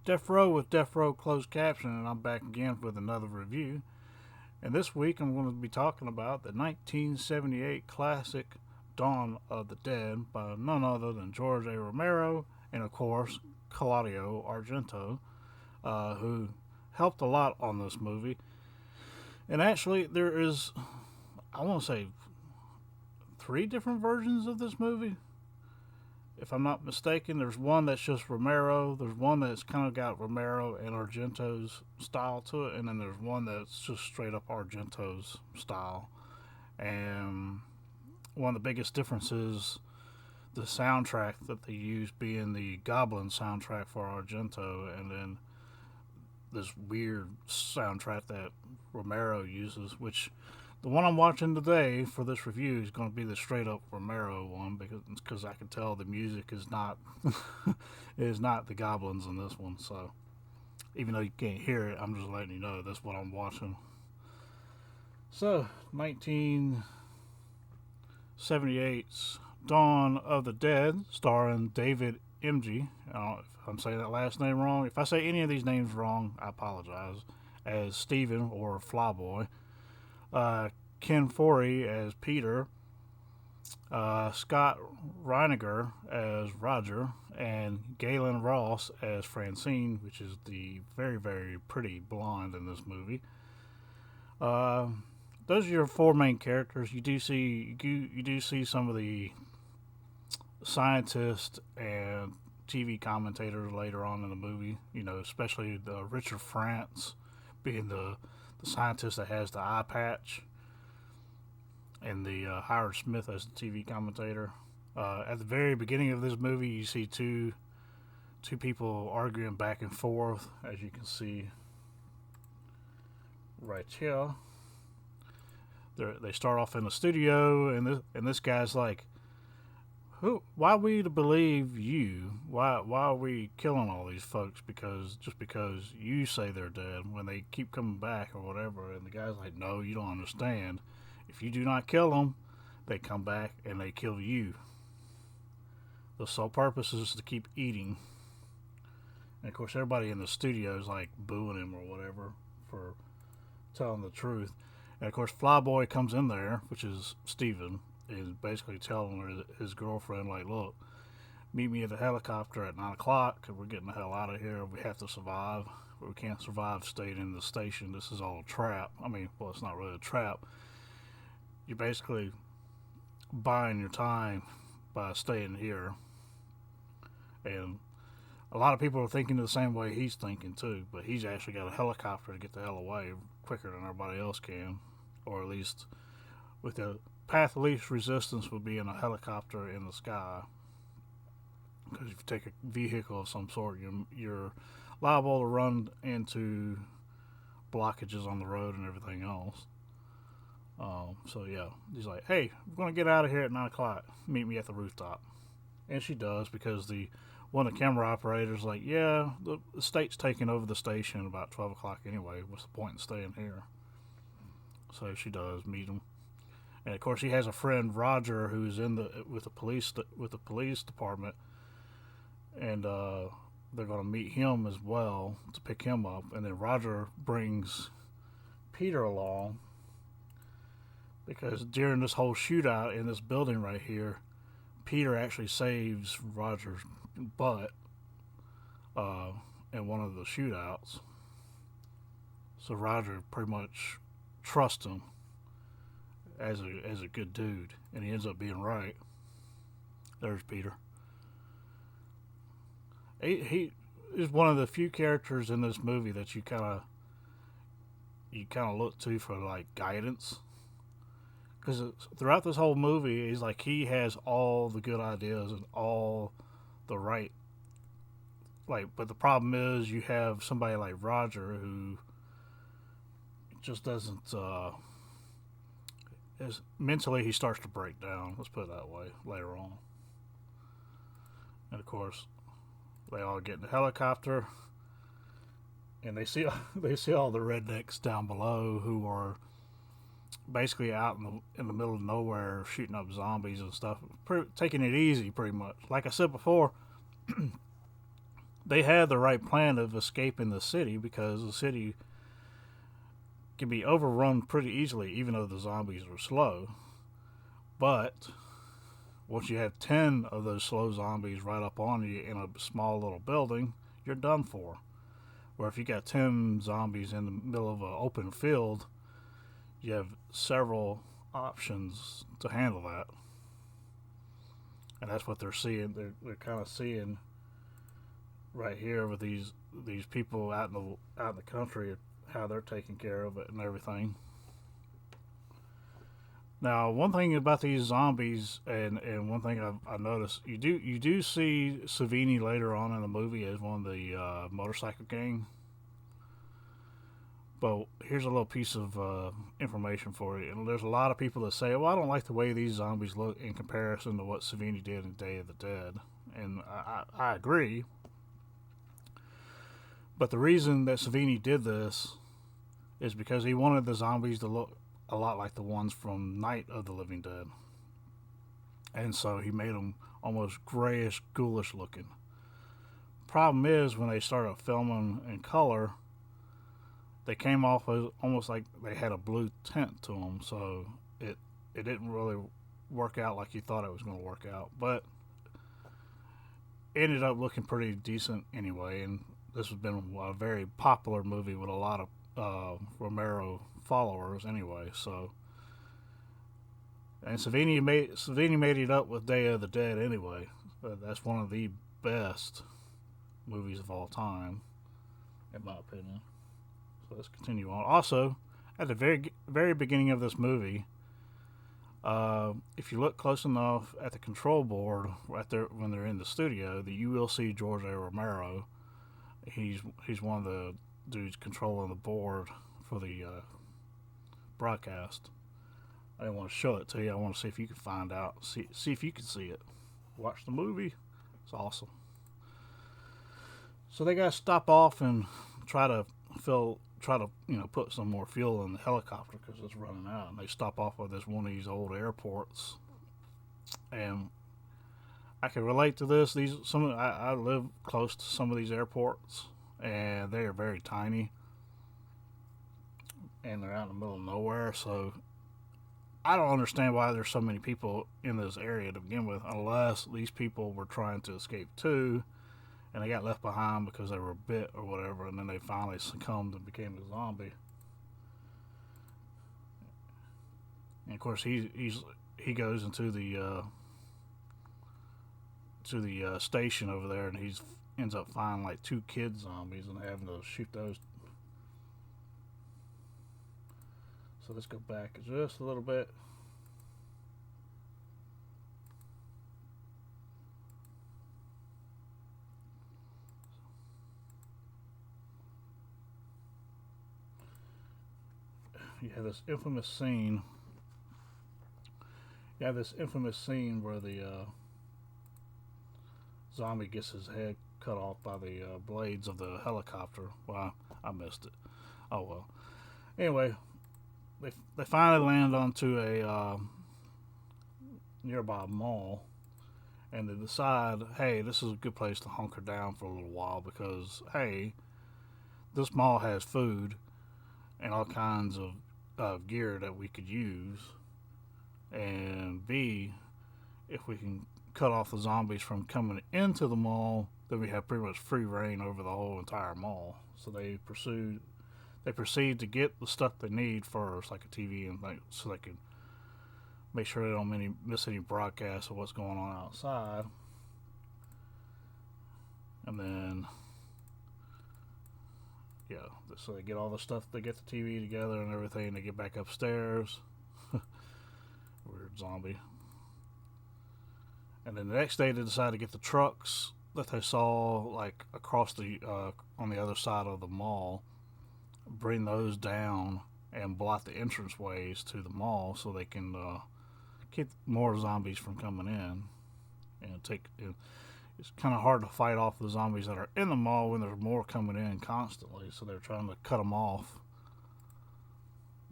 Deafrowe with Deafrowe Closed Caption, and I'm back again with another review. And this week I'm going to be talking about the 1978 classic Dawn of the Dead by none other than George A. Romero and, of course, Claudio Argento, who helped a lot on this movie. And actually, there is, I want to say, three different versions of this movie. If I'm not mistaken, there's one that's just Romero. There's one that's kind of got Romero and Argento's style to it, and then there's one that's just straight up Argento's style. And one of the biggest differences, the soundtrack that they use being the Goblin soundtrack for Argento, and then this weird soundtrack that Romero uses, which the one I'm watching today for this review is going to be the straight up Romero one because I can tell the music is not is not the Goblins in this one. So even though you can't hear it, I'm just letting you know that's what I'm watching. So 1978's Dawn of the Dead, starring David Emge. I don't know if I'm saying that last name wrong. If I say any of these names wrong, I apologize. As Stephen or Flyboy. Ken Foree as Peter, Scott Reiniger as Roger, and Galen Ross as Francine, which is the very, very pretty blonde in this movie. Those are your four main characters. You do see some of the scientists and TV commentators later on in the movie. You know, especially the Richard France being the scientist that has the eye patch, and the Howard Smith as the TV commentator. At the very beginning of this movie, you see two people arguing back and forth, as you can see right here. They start off in the studio, and this guy's like, "Who? Why are we to believe you? Why are we killing all these folks because you say they're dead when they keep coming back or whatever?" And the guy's like, "No, you don't understand. If you do not kill them, they come back and they kill you. The sole purpose is to keep eating." And of course, everybody in the studio is like booing him or whatever for telling the truth. And of course, Flyboy comes in there, which is Steven, is basically telling his girlfriend, like, "Look, meet me at the helicopter at 9 o'clock because we're getting the hell out of here. We have to survive. We can't survive staying in the station. This is all a trap." I mean, well, it's not really a trap. You're basically buying your time by staying here. And a lot of people are thinking the same way he's thinking, too. But he's actually got a helicopter to get the hell away quicker than everybody else can. Or at least with the path of least resistance would be in a helicopter in the sky. Because if you take a vehicle of some sort, you're liable to run into blockages on the road and everything else. So yeah, he's like, "Hey, we're going to get out of here at 9 o'clock. Meet me at the rooftop." And she does, because one of the camera operators like, "Yeah, the state's taking over the station about 12 o'clock anyway. What's the point in staying here?" So she does meet him. And of course, he has a friend, Roger, who's with the police department, and they're going to meet him as well to pick him up. And then Roger brings Peter along because during this whole shootout in this building right here, Peter actually saves Roger's butt in one of the shootouts. So Roger pretty much trusts him as a good dude, and he ends up being right. There's Peter. He is one of the few characters in this movie that you kind of look to for like guidance, because throughout this whole movie, he's like, he has all the good ideas and all the right, like, but the problem is you have somebody like Roger who just doesn't mentally, he starts to break down, let's put it that way, later on. And of course, they all get in the helicopter, and they see all the rednecks down below who are basically out in the middle of nowhere shooting up zombies and stuff, taking it easy pretty much. Like I said before, they had the right plan of escaping the city because the city can be overrun pretty easily, even though the zombies are slow. But once you have 10 of those slow zombies right up on you in a small little building, you're done for. Where if you got 10 zombies in the middle of an open field, you have several options to handle that. And that's what they're seeing. They're kind of seeing right here with these people out in the country, how they're taking care of it and everything. Now, one thing about these zombies, and one thing I've noticed, you do see Savini later on in the movie as one of the motorcycle gang. But here's a little piece of information for you. And there's a lot of people that say, "Well, I don't like the way these zombies look in comparison to what Savini did in Day of the Dead," and I agree. But the reason that Savini did this is because he wanted the zombies to look a lot like the ones from Night of the Living Dead. And so he made them almost grayish, ghoulish looking. Problem is, when they started filming in color, they came off as almost like they had a blue tint to them. So it didn't really work out like you thought it was going to work out. But it ended up looking pretty decent anyway. And this has been a very popular movie with a lot of Romero followers anyway. So, and Savini made it up with Day of the Dead anyway. That's one of the best movies of all time, in my opinion. So let's continue on. Also, at the very beginning of this movie, if you look close enough at the control board right there when they're in the studio, that you will see George A. Romero. He's one of the dudes controlling the board for the broadcast. I didn't want to show it to you. I want to see if you can find out. See if you can see it. Watch the movie. It's awesome. So they got to stop off and try to put some more fuel in the helicopter because it's running out. And they stop off at one of these old airports. And I can relate to this. I live close to some of these airports, and they are very tiny, and they're out in the middle of nowhere. So I don't understand why there's so many people in this area to begin with, unless these people were trying to escape too, and they got left behind because they were bit or whatever, and then they finally succumbed and became a zombie. And of course, he goes into the station over there, and he ends up finding like 2 kid zombies and having to shoot those. So let's go back just a little bit. You have this infamous scene. Where the zombie gets his head cut off by the blades of the helicopter. Well, I missed it. Oh well. Anyway, they finally land onto a nearby mall, and they decide, hey, this is a good place to hunker down for a little while because, hey, this mall has food and all kinds of gear that we could use, and B, if we can cut off the zombies from coming into the mall, then we have pretty much free reign over the whole entire mall. So they proceed to get the stuff they need first, like a TV and things, so they can make sure they don't miss any broadcasts of what's going on outside. And then, yeah, so they get all the stuff, they get the TV together and everything, they get back upstairs. Weird zombie. And then the next day they decide to get the trucks that they saw like across the on the other side of the mall, bring those down and block the entranceways to the mall so they can keep more zombies from coming in. It's kind of hard to fight off the zombies that are in the mall when there's more coming in constantly. So they're trying to cut them off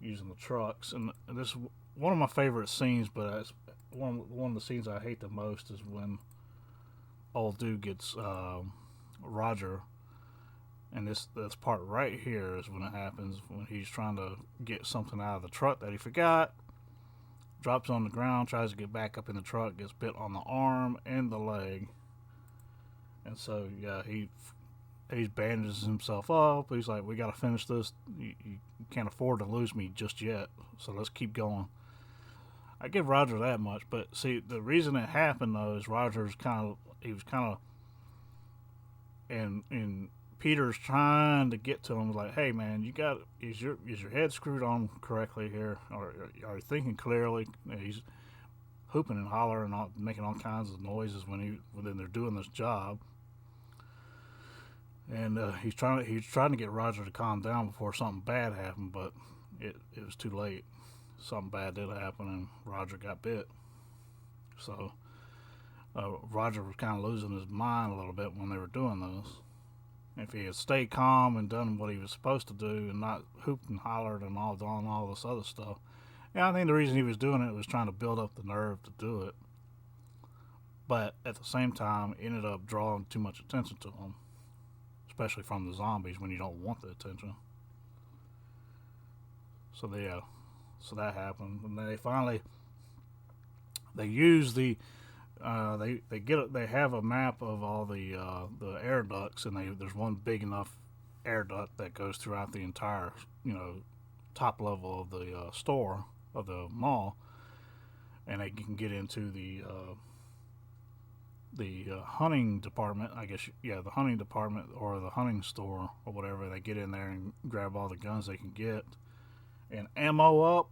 using the trucks. And this is one of my favorite scenes, but it's one of the scenes I hate the most is when old dude gets Roger, and this part right here is when it happens, when he's trying to get something out of the truck that he forgot, drops on the ground, tries to get back up in the truck, gets bit on the arm and the leg, and so yeah, he bandages himself up. He's like, we got to finish this. You can't afford to lose me just yet, so let's keep going. I give Roger that much, but see, the reason it happened though is he was kind of, and Peter's trying to get to him, like, hey man, is your head screwed on correctly here, or are you thinking clearly? He's hooping and hollering, and making all kinds of noises when they're doing this job, and he's trying to get Roger to calm down before something bad happened, but it was too late. Something bad did happen, and Roger got bit. So Roger was kind of losing his mind a little bit when they were doing this. If he had stayed calm and done what he was supposed to do, and not hooped and hollered and done all this other stuff, yeah, I think the reason he was doing it was trying to build up the nerve to do it. But at the same time, it ended up drawing too much attention to him, especially from the zombies when you don't want the attention. So that happened, and they use the they have a map of all the air ducts, and there's one big enough air duct that goes throughout the entire top level of the store of the mall, and they can get into the hunting department, I guess. Yeah, the hunting department or the hunting store or whatever. They get in there and grab all the guns they can get and ammo up,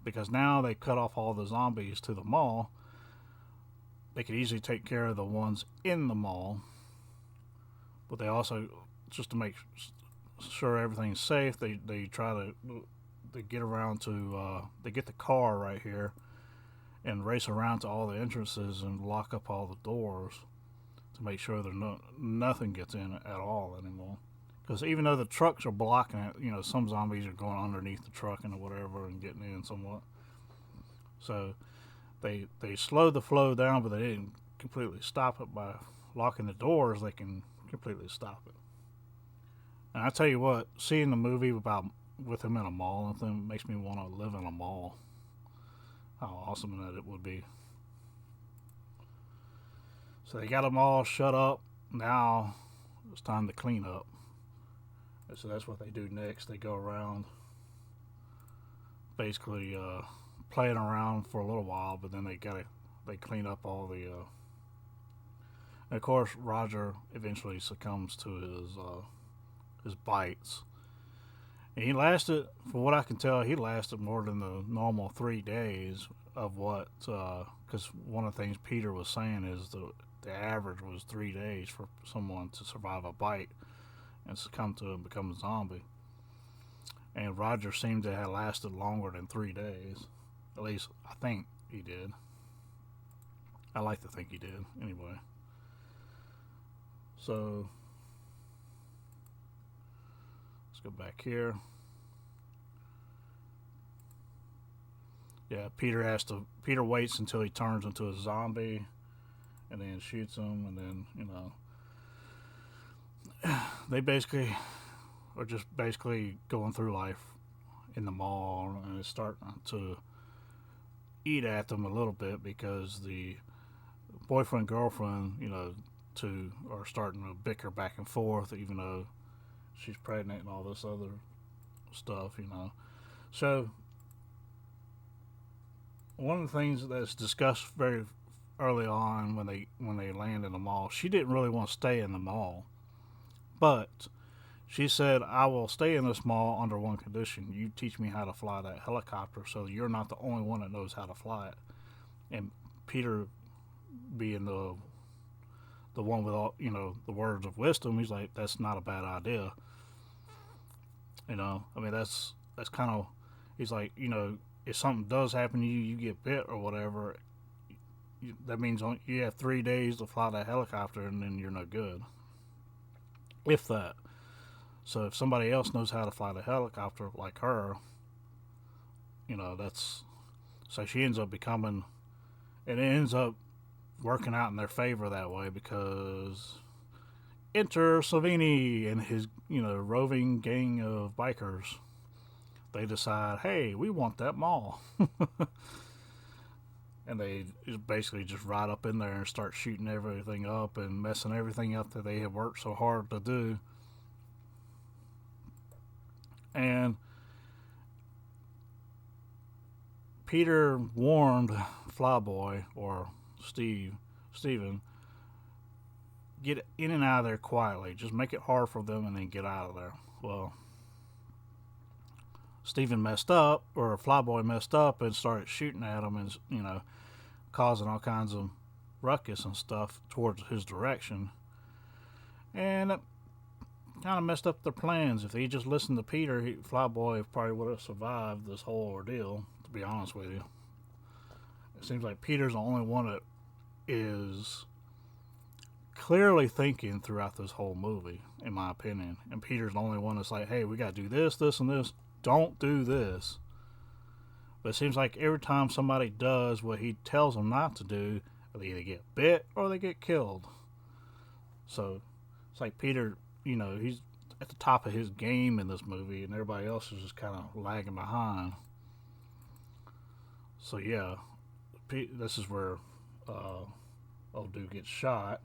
because now they cut off all the zombies to the mall. They could easily take care of the ones in the mall, but they also, just to make sure everything's safe, they get around to they get the car right here and race around to all the entrances and lock up all the doors to make sure nothing gets in at all anymore. Because even though the trucks are blocking it, some zombies are going underneath the truck and whatever and getting in somewhat. So they slowed the flow down, but they didn't completely stop it. By locking the doors, they can completely stop it. And I tell you what, seeing the movie with him in a mall and thing makes me want to live in a mall. How awesome that it would be. So they got them all shut up. Now it's time to clean up. And so that's what they do next. They go around basically playing around for a little while, but then they clean up all the and of course Roger eventually succumbs to his bites. And he lasted, from what I can tell, more than the normal 3 days of what, because one of the things Peter was saying is the average was 3 days for someone to survive a bite and succumb to it and become a zombie. And Roger seemed to have lasted longer than 3 days. At least, I think he did. I like to think he did, anyway. So, let's go back here. Yeah, Peter waits until he turns into a zombie and then shoots him, and then, they basically are just going through life in the mall, and it's starting to eat at them a little bit because the boyfriend girlfriend, two are starting to bicker back and forth, even though she's pregnant and all this other stuff, So one of the things that's discussed very early on when they land in the mall, she didn't really want to stay in the mall, but she said, I will stay in this mall under one condition: you teach me how to fly that helicopter, so you're not the only one that knows how to fly it. And Peter, being the one with all the words of wisdom, he's like, that's not a bad idea. That's kind of, he's like, if something does happen to you, you get bit or whatever, that means you have 3 days to fly that helicopter, and then you're no good, if that. So if somebody else knows how to fly the helicopter like her, so she ends up becoming, and it ends up working out in their favor that way, because enter Salvini and his, roving gang of bikers. They decide, hey, we want that mall. And they basically just ride up in there and start shooting everything up and messing everything up that they have worked so hard to do. And Peter warned Flyboy, or Steven, get in and out of there quietly. Just make it hard for them and then get out of there. Well, Steven messed up, or Flyboy messed up and started shooting at him and, causing all kinds of ruckus and stuff towards his direction. And it kind of messed up their plans. If he just listened to Peter, Flyboy probably would have survived this whole ordeal, to be honest with you. It seems like Peter's the only one that is clearly thinking throughout this whole movie, in my opinion. And Peter's the only one that's like, hey, we got to do this, this, and this. Don't do this. But it seems like every time somebody does what he tells them not to do, they either get bit or they get killed. So it's like Peter, he's at the top of his game in this movie, and everybody else is just kind of lagging behind. So yeah, this is where old dude gets shot.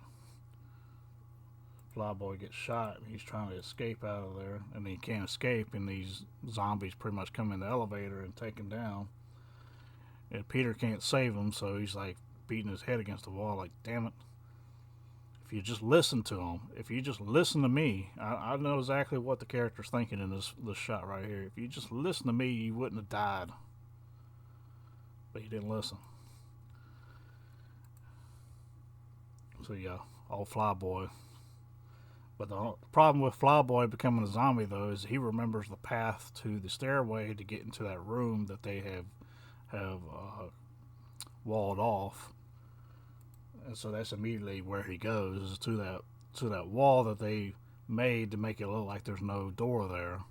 Flyboy gets shot, and he's trying to escape out of there, and he can't escape, and these zombies pretty much come in the elevator and take him down. And Peter can't save him, so he's like beating his head against the wall, like, damn it. If you just listen to him, if you just listen to me, I know exactly what the character's thinking in this shot right here. If you just listen to me, you wouldn't have died. But he didn't listen. So yeah, old Flyboy. But the problem with Flyboy becoming a zombie, though, is he remembers the path to the stairway to get into that room that they have walled off, and so that's immediately where he goes, to that wall that they made to make it look like there's no door there,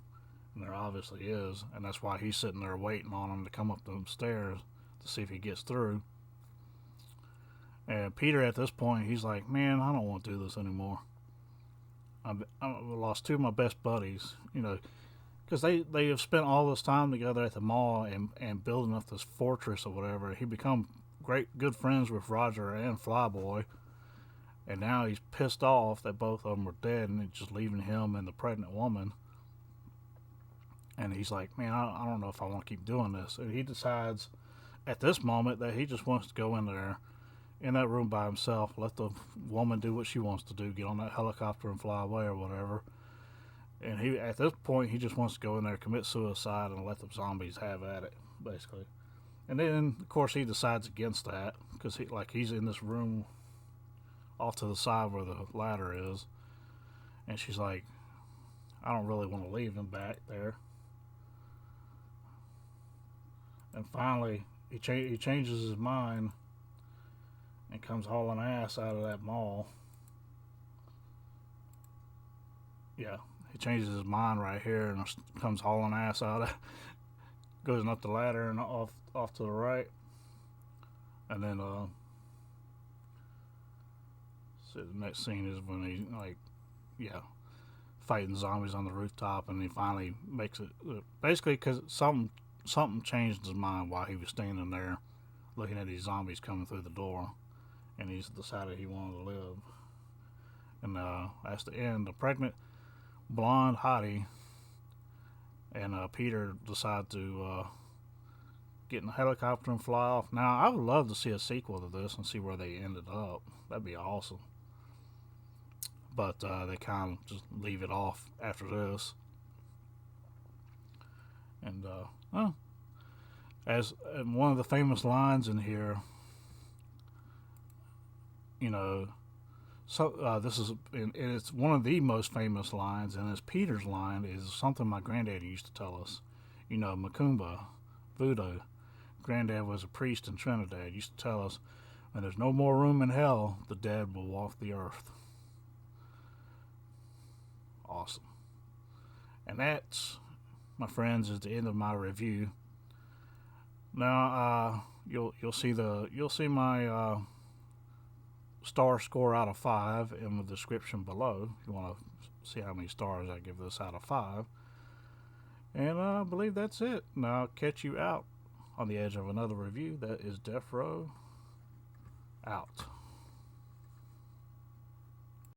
and there obviously is, and that's why he's sitting there waiting on him to come up the stairs to see if he gets through. And Peter, at this point, he's like, man, I don't want to do this anymore. I've lost two of my best buddies, because they have spent all this time together at the mall and building up this fortress or whatever. He become good friends with Roger and Flyboy, and now he's pissed off that both of them are dead and it's just leaving him and the pregnant woman. And he's like, man, I don't know if I want to keep doing this. And he decides at this moment that he just wants to go in there, in that room by himself, let the woman do what she wants to do, get on that helicopter and fly away or whatever. And at this point, he just wants to go in there, commit suicide, and let the zombies have at it, basically. And then, of course, he decides against that, because he's in this room off to the side where the ladder is. And she's like, I don't really want to leave him back there. And finally, he changes his mind and comes hauling ass out of that mall. Yeah, he changes his mind right here and comes hauling ass out of, goes up the ladder and off to the right. And then, so the next scene is when he, fighting zombies on the rooftop, and he finally makes it, basically because something changed his mind while he was standing there looking at these zombies coming through the door. And he's decided he wanted to live. And that's the end. The pregnant blonde hottie and Peter decide to get in a helicopter and fly off. Now, I would love to see a sequel to this and see where they ended up. That'd be awesome. But they kind of just leave it off after this. And as one of the famous lines in here, this is, and it's one of the most famous lines, and it's Peter's line, is something my granddad used to tell us. Macumba, Voodoo. Granddad was a priest in Trinidad. Used to tell us, when there's no more room in hell, the dead will walk the earth. Awesome. And that's, my friends, is the end of my review. Now, you'll see my star score out of 5 in the description below. If you want to see how many stars I give this out of 5. And I believe that's it. Now I'll catch you out on the edge of another review. That is Deafrowe out.